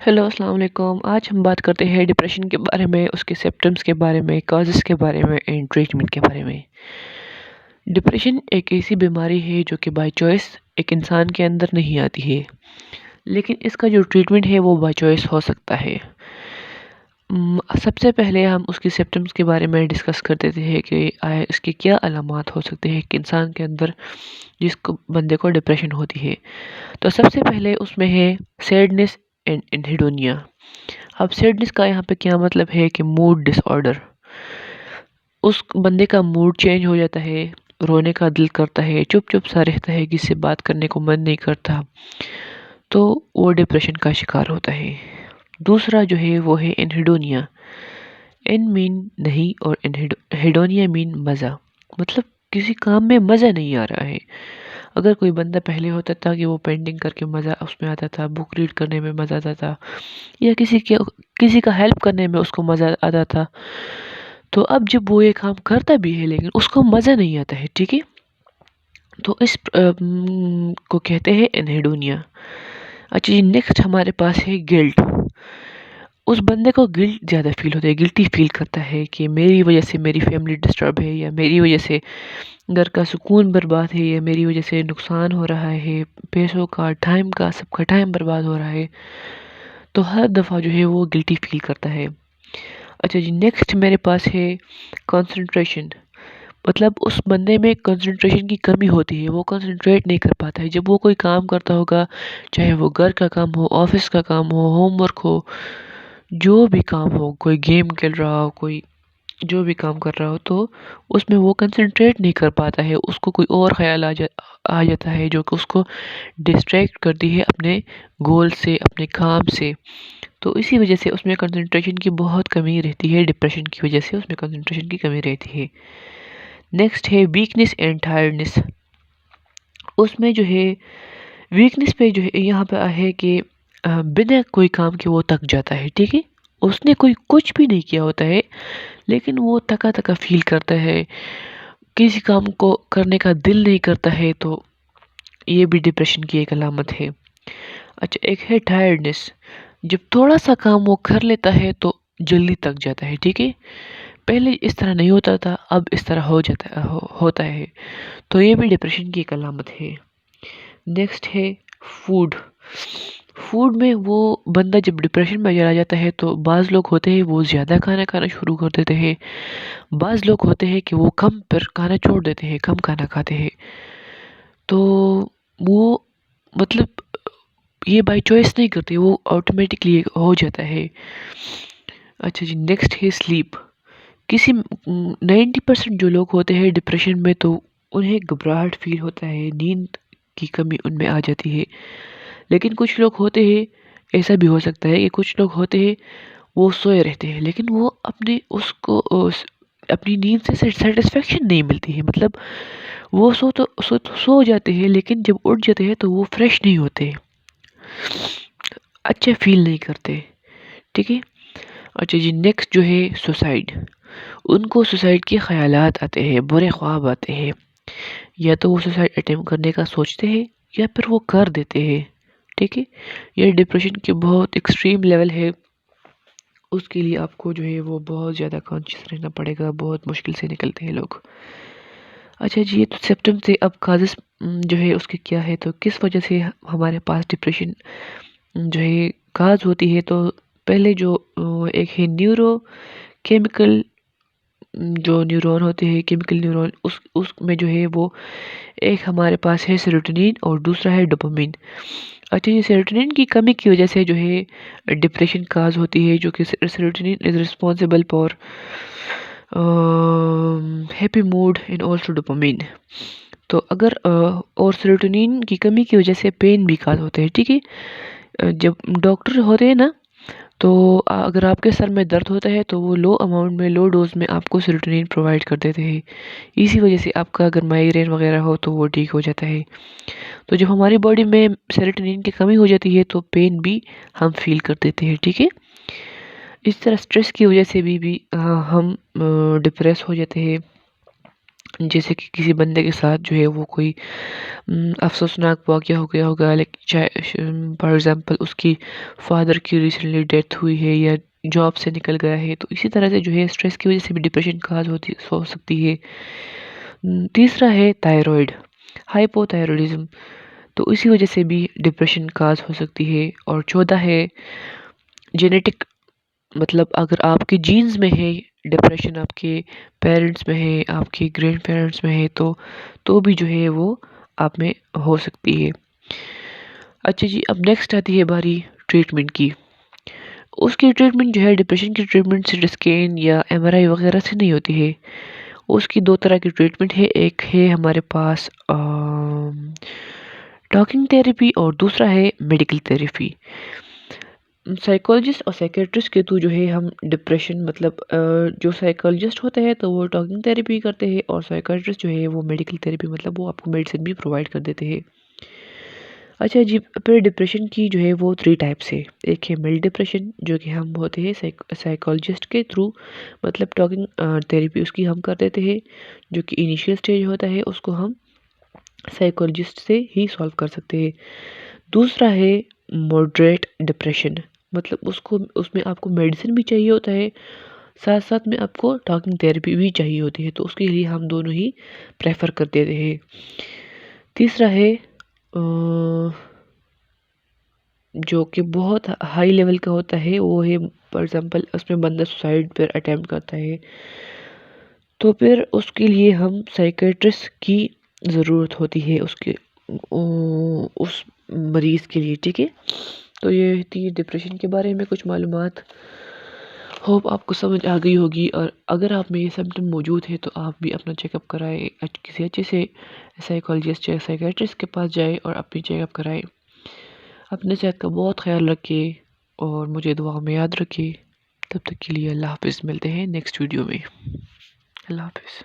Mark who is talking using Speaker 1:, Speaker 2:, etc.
Speaker 1: Hello السلام علیکم. آج ہم بات کرتے ہیں ڈپریشن کے بارے میں، اس کے سمپٹمس کے بارے میں، کازز کے بارے میں اینڈ ٹریٹمنٹ کے بارے میں. ڈپریشن ایک ایسی بیماری ہے جو کہ بائی چوائس ایک انسان کے اندر نہیں آتی ہے، لیکن اس کا جو ٹریٹمنٹ ہے وہ بائی چوائس ہو سکتا ہے. سب سے پہلے ہم اس کی سمپٹمس کے بارے میں ڈسکس کر دیتے ہیں کہ اس کے کیا علامات ہو سکتے ہیں ایک انسان کے اندر جس کو بندے کو ڈپریشن ہوتی ہے. تو سب سے پہلے اس میں ہے سیڈنس اینڈ انہیڈونیا. اب سیڈنس کا یہاں پہ کیا مطلب ہے کہ موڈ ڈس آرڈر. اس بندے کا موڈ چینج ہو جاتا ہے، رونے کا دل کرتا ہے، چپ چپ سا رہتا ہے، کسی سے بات کرنے کو من نہیں کرتا، تو وہ ڈپریشن کا شکار ہوتا ہے. دوسرا جو ہے وہ ہے انہیڈونیا. ان مین نہیں اور ہیڈونیا مین مزہ، مطلب کسی کام میں مزہ نہیں آ رہا ہے. اگر کوئی بندہ پہلے ہوتا تھا کہ وہ پینٹنگ کر کے مزہ اس میں آتا تھا، بک ریڈ کرنے میں مزہ آتا تھا، یا کسی کا ہیلپ کرنے میں اس کو مزہ آتا تھا، تو اب جب وہ یہ کام کرتا بھی ہے لیکن اس کو مزہ نہیں آتا ہے. ٹھیک ہے، تو اس کو کہتے ہیں انہیڈونیا. اچھا جی، نیکسٹ ہمارے پاس ہے گلٹ. اس بندے کو گلٹ زیادہ فیل ہوتا ہے، گلٹی فیل کرتا ہے کہ میری وجہ سے میری فیملی ڈسٹرب ہے، یا میری وجہ سے گھر کا سکون برباد ہے، یا میری وجہ سے نقصان ہو رہا ہے، پیسوں کا، ٹائم کا، سب کا ٹائم برباد ہو رہا ہے. تو ہر دفعہ جو ہے وہ گلٹی فیل کرتا ہے. اچھا جی، نیکسٹ میرے پاس ہے کنسنٹریشن. مطلب اس بندے میں کنسنٹریشن کی کمی ہوتی ہے، وہ کنسنٹریٹ نہیں کر پاتا ہے. جب وہ کوئی کام کرتا ہوگا، چاہے وہ گھر کا کام ہو، آفس کا کام ہو، ہوم ورک ہو، جو بھی کام ہو، کوئی گیم کھیل رہا ہو، کوئی جو بھی کام کر رہا ہو، تو اس میں وہ کنسنٹریٹ نہیں کر پاتا ہے. اس کو کوئی اور خیال آ جاتا ہے جو کہ اس کو ڈسٹریکٹ کرتی ہے اپنے گول سے، اپنے کام سے. تو اسی وجہ سے اس میں کنسنٹریشن کی بہت کمی رہتی ہے. ڈپریشن کی وجہ سے اس میں کنسنٹریشن کی کمی رہتی ہے. نیکسٹ ہے ویکنس اینڈ ٹائرڈنس. اس میں جو ہے ویکنس پہ جو ہے یہاں پہ ہے کہ بنا کوئی کام کے وہ تک جاتا ہے. ٹھیک ہے، اس نے کچھ بھی نہیں کیا ہوتا ہے لیکن وہ تکا تکا فیل کرتا ہے، کسی کام کو کرنے کا دل نہیں کرتا ہے. تو یہ بھی ڈپریشن کی ایک علامت ہے. اچھا، ایک ہے ٹائرڈنس. جب تھوڑا سا کام وہ کر لیتا ہے تو جلدی تک جاتا ہے. ٹھیک ہے، پہلے اس طرح نہیں ہوتا تھا، اب اس طرح ہوتا ہے. تو یہ بھی ڈپریشن کی ایک علامت ہے. نیکسٹ ہے فوڈ. فوڈ میں وہ بندہ جب ڈپریشن میں چلا جاتا ہے تو بعض لوگ ہوتے ہیں وہ زیادہ کھانا شروع کر دیتے ہیں، بعض لوگ ہوتے ہیں کہ وہ کم پر کھانا چھوڑ دیتے ہیں، کم کھانا کھاتے ہیں. تو وہ مطلب یہ بائی چوائس نہیں کرتے، وہ آٹومیٹکلی ہو جاتا ہے. اچھا جی، نیکسٹ ہے سلیپ. کسی 90% جو لوگ ہوتے ہیں ڈپریشن میں تو انہیں گھبراہٹ فیل ہوتا ہے، نیند کی کمی ان میں آ جاتی ہے. لیکن کچھ لوگ ہوتے ہیں، ایسا بھی ہو سکتا ہے کہ کچھ لوگ ہوتے ہیں وہ سوئے رہتے ہیں لیکن وہ اپنی نیند سے سیٹسفیکشن نہیں ملتی ہے. مطلب وہ سو جاتے ہیں لیکن جب اٹھ جاتے ہیں تو وہ فریش نہیں ہوتے، اچھے فیل نہیں کرتے. ٹھیک ہے. اچھا جی، نیکسٹ جو ہے سوسائڈ. ان کو سوسائڈ کے خیالات آتے ہیں، برے خواب آتے ہیں، یا تو وہ سوسائڈ اٹیمپٹ کرنے کا سوچتے ہیں یا پھر وہ کر دیتے ہیں. ٹھیک ہے، یہ ڈپریشن کی بہت ایکسٹریم لیول ہے. اس کے لیے آپ کو جو ہے وہ بہت زیادہ کانشیس رہنا پڑے گا، بہت مشکل سے نکلتے ہیں لوگ. اچھا جی، یہ تو سمپٹم سے. اب کازز جو ہے اس کے کیا ہے، تو کس وجہ سے ہمارے پاس ڈپریشن جو ہے کاز ہوتی ہے. تو پہلے جو ایک ہے نیورو کیمیکل، جو نیورون ہوتے ہیں کیمیکل نیورون، اس میں جو ہے وہ ایک ہمارے پاس ہے سیروٹونین اور دوسرا ہے ڈوپامین. اچھا یہ سیروٹونین کی کمی کی وجہ سے جو ہے ڈپریشن کاز ہوتی ہے، جو کہ serotonin is responsible for happy mood and also dopamine. تو اگر اور سیروٹونین کی کمی کی وجہ سے پین بھی کاز ہوتے ہیں. ٹھیک ہے، جب ڈاکٹر ہوتے ہیں نا تو اگر آپ کے سر میں درد ہوتا ہے تو وہ لو اماؤنٹ میں، لو ڈوز میں آپ کو سیروٹونین پرووائڈ کر دیتے ہیں. اسی وجہ سے آپ کا اگر مائگرین وغیرہ ہو تو وہ ٹھیک ہو جاتا ہے. تو جب ہماری باڈی میں سیروٹونین کی کمی ہو جاتی ہے تو پین بھی ہم فیل کر دیتے ہیں. ٹھیک ہے، اس طرح سٹریس کی وجہ سے بھی ہم ڈپریس ہو جاتے ہیں. جیسے کہ کسی بندے کے ساتھ جو ہے وہ کوئی افسوسناک واقعہ ہو گیا ہوگا، فار ایگزامپل اس کی فادر کی ریسنٹلی ڈیتھ ہوئی ہے یا جاب سے نکل گیا ہے، تو اسی طرح سے جو ہے اسٹریس کی وجہ سے بھی ڈپریشن کاز ہو سکتی ہے۔ تیسرا ہے تائرائڈ، ہائپو تائرائڈزم، تو اسی وجہ سے بھی ڈپریشن کاز ہو سکتی ہے۔ اور چوتھا ہے جینیٹک، مطلب اگر آپ کے جینز میں ہے ڈپریشن، آپ کے پیرنٹس میں ہے، آپ کے گرینڈ پیرنٹس میں ہے، تو بھی جو ہے وہ آپ میں ہو سکتی ہے۔ اچھا جی، اب نیکسٹ آتی ہے باری ٹریٹمنٹ کی۔ اس کی ٹریٹمنٹ جو ہے ڈپریشن کی ٹریٹمنٹ سٹی اسکین یا MRI وغیرہ سے نہیں ہوتی ہے۔ اس کی دو طرح کی ٹریٹمنٹ ہے، ایک ہے ہمارے پاس ٹاکنگ تھراپی اور دوسرا ہے میڈیکل تھراپی۔ سائیکالوجسٹ اور سائیکیٹرسٹ کے تو جو ہے ہم ڈپریشن، مطلب جو سائیکالوجسٹ ہوتے ہیں تو وہ ٹاکنگ تھراپی کرتے ہیں، اور سائیکیٹرسٹ جو ہے وہ میڈیکل تھراپی، مطلب وہ آپ کو میڈیسن بھی پرووائڈ کر دیتے ہیں۔ اچھا جی، پھر ڈپریشن کی جو ہے وہ 3 ٹائپس ہے۔ ایک ہے ملڈ ڈپریشن جو کہ ہم ہوتے ہیں سائیکالوجسٹ کے تھرو، مطلب ٹاکنگ تھراپی اس کی ہم کر دیتے ہیں، جو کہ انیشیل سٹیج ہوتا ہے، اس کو ہم سائیکالوجسٹ سے ہی سالو کر سکتے ہیں۔ دوسرا ہے ماڈریٹ ڈپریشن، مطلب اس میں آپ کو میڈیسن بھی چاہیے ہوتا ہے، ساتھ ساتھ میں آپ کو ٹاکنگ تھراپی بھی چاہیے ہوتی ہے، تو اس کے لیے ہم دونوں ہی پریفر کر دیتے ہیں۔ تیسرا ہے جو کہ بہت ہائی لیول کا ہوتا ہے، وہ ہے فار ایگزامپل اس میں بندہ سوسائڈ پر اٹیمپٹ کرتا ہے، تو پھر اس کے لیے ہم سائیکیٹرسٹ کی ضرورت ہوتی ہے اس مریض کے لیے، ٹھیک ہے۔ تو یہ تھی ڈپریشن کے بارے میں کچھ معلومات، ہوپ آپ کو سمجھ آ گئی ہوگی۔ اور اگر آپ میں یہ سمپٹم موجود ہے تو آپ بھی اپنا چیک اپ کرائے، کسی اچھے سے سائیکالوجسٹ یا سائیکیٹرسٹ کے پاس جائے اور اپنی چیک اپ کرائے۔ اپنے صحت کا بہت خیال رکھے اور مجھے دعا میں یاد رکھے۔ تب تک کے لیے اللہ حافظ، ملتے ہیں نیکسٹ ویڈیو میں۔ اللہ حافظ۔